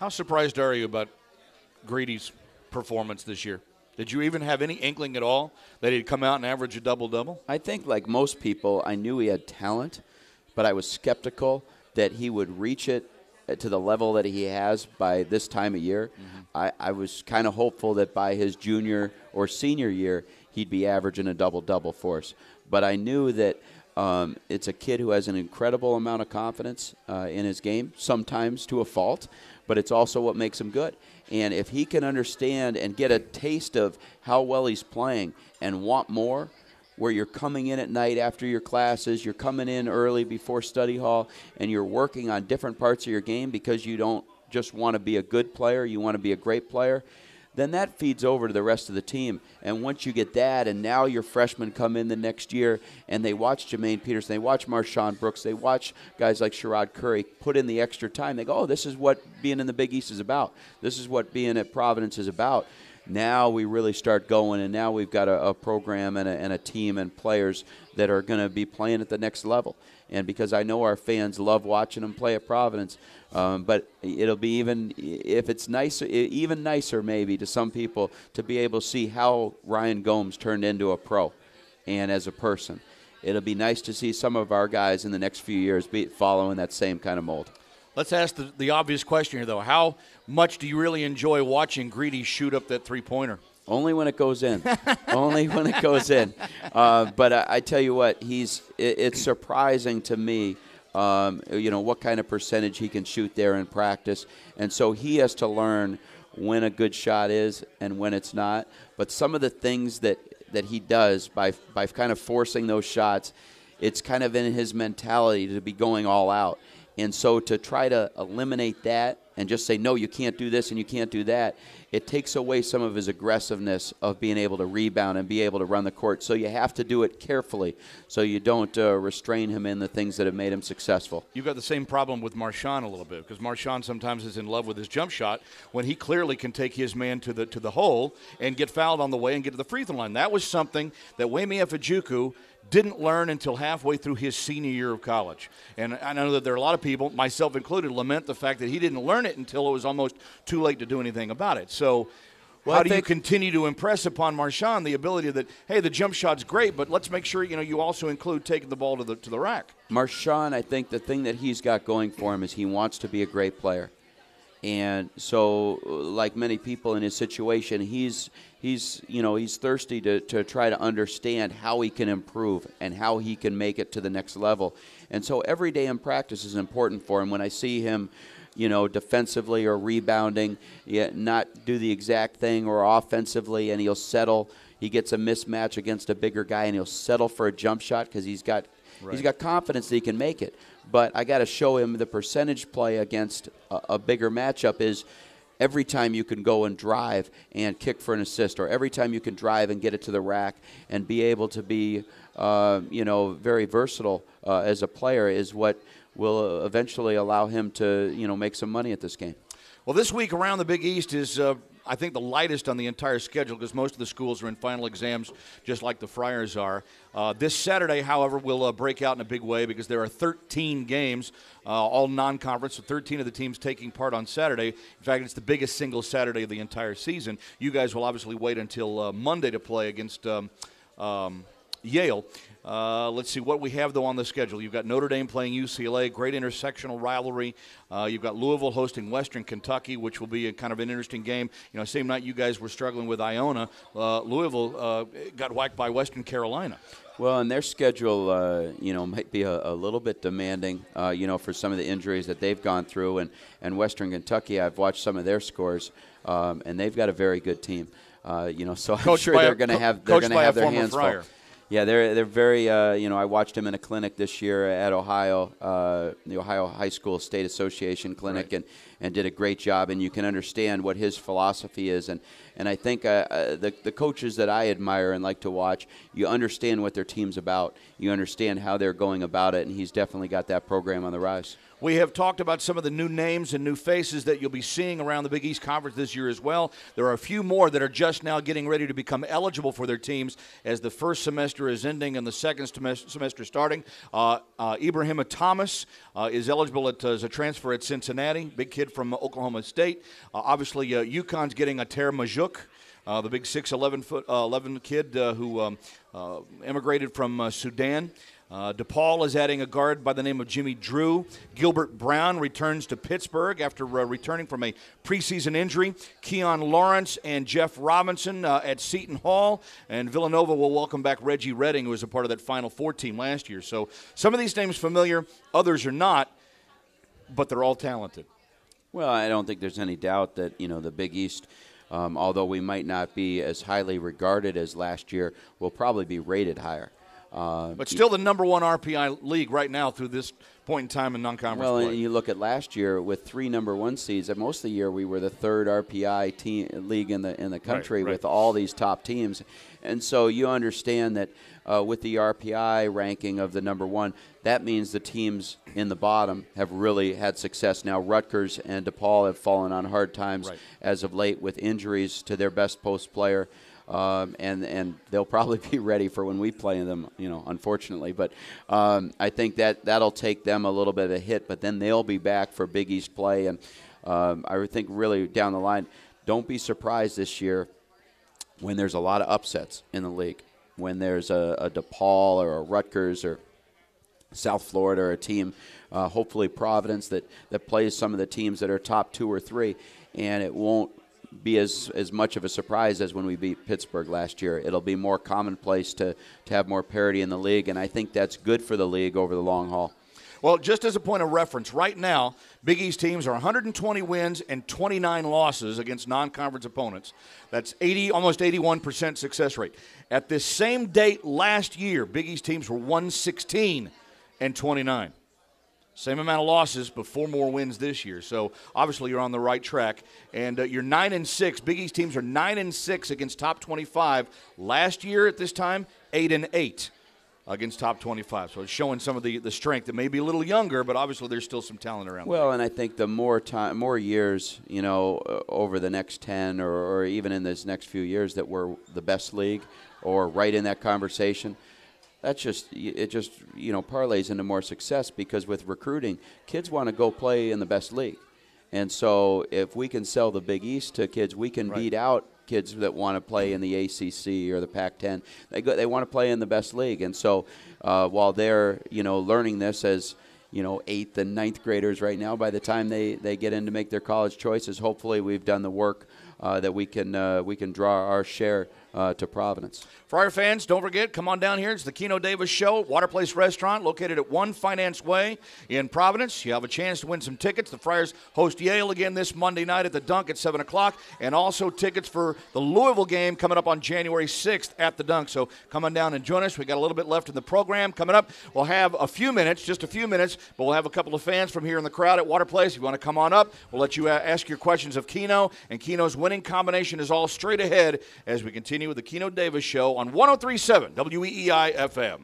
How surprised are you about Greedy's performance this year? Did you even have any inkling at all that he'd come out and average a double-double? I think, like most people, I knew he had talent, but I was skeptical that he would reach it to the level that he has by this time of year. I was kind of hopeful that by his junior or senior year, he'd be averaging a double-double for us. But I knew that it's a kid who has an incredible amount of confidence in his game, sometimes to a fault, but it's also what makes him good. And if he can understand and get a taste of how well he's playing and want more, where you're coming in at night after your classes, you're coming in early before study hall, and you're working on different parts of your game because you don't just want to be a good player, you want to be a great player, then that feeds over to the rest of the team. And once you get that, and now your freshmen come in the next year, and they watch Jermaine Peterson, they watch Marshawn Brooks, they watch guys like Sherrod Curry put in the extra time. They go, oh, this is what being in the Big East is about. This is what being at Providence is about. Now we really start going, and now we've got a program and a team and players that are going to be playing at the next level. And because I know our fans love watching them play at Providence, but it'll be even nicer maybe to some people to be able to see how Ryan Gomes turned into a pro and as a person. It'll be nice to see some of our guys in the next few years be following that same kind of mold. Let's ask the obvious question here, though. How much do you really enjoy watching Greedy shoot up that three-pointer? Only when it goes in. Only when it goes in. But I tell you what, it's surprising to me, what kind of percentage he can shoot there in practice. And so he has to learn when a good shot is and when it's not. But some of the things that he does by kind of forcing those shots, it's kind of in his mentality to be going all out. And so to try to eliminate that and just say, no, you can't do this and you can't do that, it takes away some of his aggressiveness of being able to rebound and be able to run the court. So you have to do it carefully so you don't restrain him in the things that have made him successful. You've got the same problem with Marshawn a little bit, because Marshawn sometimes is in love with his jump shot when he clearly can take his man to the hole and get fouled on the way and get to the free throw line. That was something that Wemi Efijuku didn't learn until halfway through his senior year of college. And I know that there are a lot of people, myself included, lament the fact that he didn't learn it until it was almost too late to do anything about it. So how do you continue to impress upon Marshawn the ability that, hey, the jump shot's great, but let's make sure you also include taking the ball to the rack? Marshawn, I think the thing that he's got going for him is he wants to be a great player. And so, like many people in his situation, he's thirsty to try to understand how he can improve and how he can make it to the next level. And so every day in practice is important for him. When I see him, defensively or rebounding, yet not do the exact thing, or offensively, and he'll settle. He gets a mismatch against a bigger guy, and he'll settle for a jump shot because he's got confidence that he can make it. But I got to show him the percentage play against a bigger matchup is every time you can go and drive and kick for an assist, or every time you can drive and get it to the rack and be able to be, very versatile as a player is what will eventually allow him to, make some money at this game. Well, this week around the Big East is, I think, the lightest on the entire schedule because most of the schools are in final exams just like the Friars are. This Saturday, however, will break out in a big way because there are 13 games, all non-conference, so 13 of the teams taking part on Saturday. In fact, it's the biggest single Saturday of the entire season. You guys will obviously wait until Monday to play against Yale. Let's see what we have, though, on the schedule. You've got Notre Dame playing UCLA, great intersectional rivalry. You've got Louisville hosting Western Kentucky, which will be a kind of an interesting game. Same night you guys were struggling with Iona, Louisville got whacked by Western Carolina. Well, and their schedule, might be a little bit demanding, for some of the injuries that they've gone through. And Western Kentucky, I've watched some of their scores, and they've got a very good team. So I'm sure they're going to have their hands full. Yeah, they're very, I watched him in a clinic this year at Ohio, the Ohio High School State Association clinic, right, and did a great job. And you can understand what his philosophy is. And I think the coaches that I admire and like to watch, you understand what their team's about. You understand how they're going about it, and he's definitely got that program on the rise. We have talked about some of the new names and new faces that you'll be seeing around the Big East Conference this year as well. There are a few more that are just now getting ready to become eligible for their teams as the first semester is ending and the second semester starting. Ibrahima Thomas is eligible as a transfer at Cincinnati. Big kid kid from Oklahoma State. Obviously, UConn's getting a Ter Majuk, the big 6'11" kid who immigrated from Sudan. DePaul is adding a guard by the name of Jimmy Drew. Gilbert Brown returns to Pittsburgh after returning from a preseason injury. Keon Lawrence and Jeff Robinson at Seton Hall. And Villanova will welcome back Reggie Redding, who was a part of that Final Four team last year. So some of these names familiar, others are not, but they're all talented. Well, I don't think there's any doubt that, the Big East, although we might not be as highly regarded as last year, will probably be rated higher. But still the number one RPI league right now through this point in time in non-conference play. And you look at last year with 3 number 1 seeds, and most of the year we were the 3rd RPI team league in the country with all these top teams. And so you understand that with the RPI ranking of the number 1, that means the teams in the bottom have really had success. Now Rutgers and DePaul have fallen on hard times as of late with injuries to their best post player. And they'll probably be ready for when we play them, unfortunately. But I think that'll take them a little bit of a hit, but then they'll be back for Big East play. And I think really down the line, don't be surprised this year when there's a lot of upsets in the league, when there's a DePaul or a Rutgers or South Florida or a team, hopefully Providence, that plays some of the teams that are top 2 or 3, and it won't be as much of a surprise as when we beat Pittsburgh last year. It'll be more commonplace to have more parity in the league, and I think that's good for the league over the long haul. Well, just as a point of reference, right now, Big East teams are 120 wins and 29 losses against non-conference opponents. That's almost 81% success rate. At this same date last year, Big East teams were 116 and 29. Same amount of losses, but 4 more wins this year. So obviously you're on the right track. And you're 9-6. Big East teams are 9-6 against top 25. Last year at this time, 8-8 against top 25. So it's showing some of the strength. It may be a little younger, but obviously there's still some talent around. Well, and I think the more years, over the next 10 or even in this next few years that we're the best league or right in that conversation, it just parlays into more success, because with recruiting, kids want to go play in the best league. And so if we can sell the Big East to kids, we can beat out kids that want to play in the ACC or the Pac-10. They want to play in the best league. And so while they're, learning this as, 8th and 9th graders right now, by the time they get in to make their college choices, hopefully we've done the work that we can draw our share to Providence. Friar fans, don't forget, come on down here. It's the Keno Davis Show, Waterplace Restaurant, located at 1 Finance Way in Providence. You have a chance to win some tickets. The Friars host Yale again this Monday night at the Dunk at 7 o'clock, and also tickets for the Louisville game coming up on January 6th at the Dunk. So come on down and join us. We got a little bit left in the program. Coming up, we'll have just a few minutes, but we'll have a couple of fans from here in the crowd at Waterplace. If you want to come on up, we'll let you ask your questions of Keno, and Keno's winning combination is all straight ahead as we continue with the Keno Davis Show on 103.7 WEEI FM.